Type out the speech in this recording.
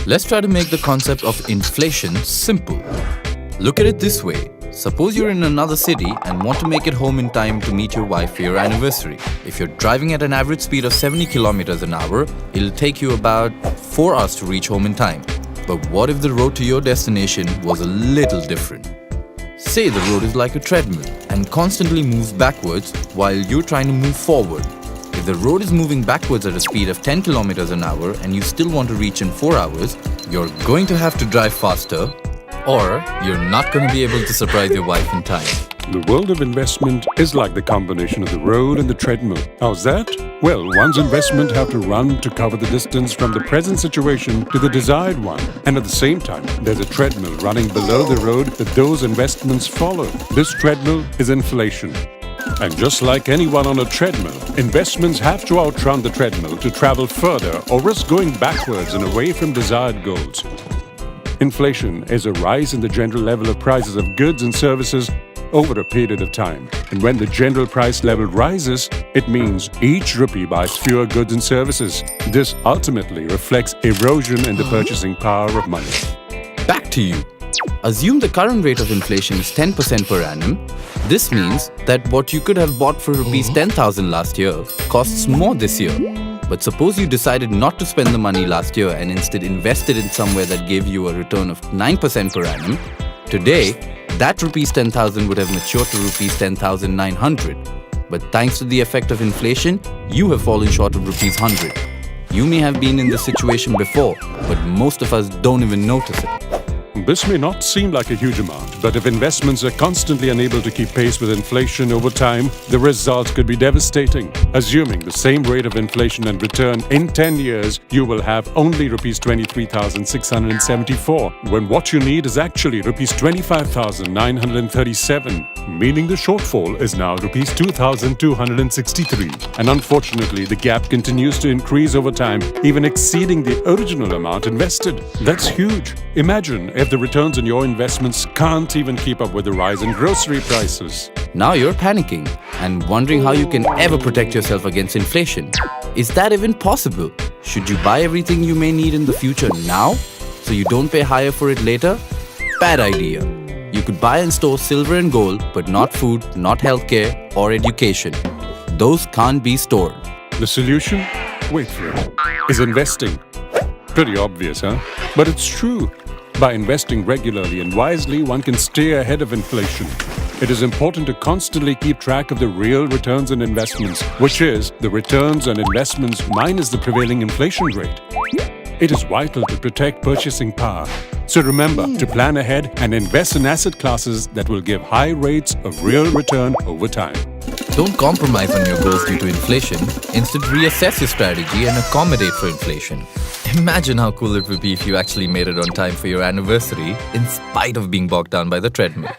Let's try to make the concept of inflation simple. Look at it this way. Suppose you're in another city and want to make it home in time to meet your wife for your anniversary. If you're driving at an average speed of 70 kilometers an hour, it'll take you about 4 hours to reach home in time. But what if the road to your destination was a little different? Say the road is like a treadmill and constantly moves backwards while you're trying to move forward. If the road is moving backwards at a speed of 10 kilometers an hour and you still want to reach in 4 hours, you're going to have to drive faster, or you're not going to be able to surprise your wife in time. The world of investment is like the combination of the road and the treadmill. How's that? Well, one's investment have to run to cover the distance from the present situation to the desired one. And at the same time, there's a treadmill running below the road that those investments follow. This treadmill is inflation. And just like anyone on a treadmill, investments have to outrun the treadmill to travel further or risk going backwards and away from desired goals. Inflation is a rise in the general level of prices of goods and services over a period of time. And when the general price level rises, it means each rupee buys fewer goods and services. This ultimately reflects erosion in the purchasing power of money. Back to you. Assume the current rate of inflation is 10% per annum. This means that what you could have bought for rupees 10,000 last year costs more this year. But suppose you decided not to spend the money last year and instead invested in somewhere that gave you a return of 9% per annum. Today, that rupees 10,000 would have matured to rupees 10,900. But thanks to the effect of inflation, you have fallen short of rupees 100. You may have been in this situation before, but most of us don't even notice it. This may not seem like a huge amount, but if investments are constantly unable to keep pace with inflation over time, the results could be devastating. Assuming the same rate of inflation and return in 10 years, you will have only rupees 23,674, when what you need is actually rupees 25,937, meaning the shortfall is now rupees 2,263. And unfortunately, the gap continues to increase over time, even exceeding the original amount invested. That's huge. Imagine if the returns on your investments can't even keep up with the rise in grocery prices. Now you're panicking and wondering how you can ever protect yourself against inflation. Is that even possible? Should you buy everything you may need in the future now, so you don't pay higher for it later? Bad idea. You could buy and store silver and gold, but not food, not healthcare, or education. Those can't be stored. The solution? Wait for it. Is investing. Pretty obvious, huh? But it's true. By investing regularly and wisely, one can stay ahead of inflation. It is important to constantly keep track of the real returns on investments, which is the returns on investments minus the prevailing inflation rate. It is vital to protect purchasing power. So remember to plan ahead and invest in asset classes that will give high rates of real return over time. Don't compromise on your goals due to inflation. Instead, reassess your strategy and accommodate for inflation. Imagine how cool it would be if you actually made it on time for your anniversary in spite of being bogged down by the treadmill.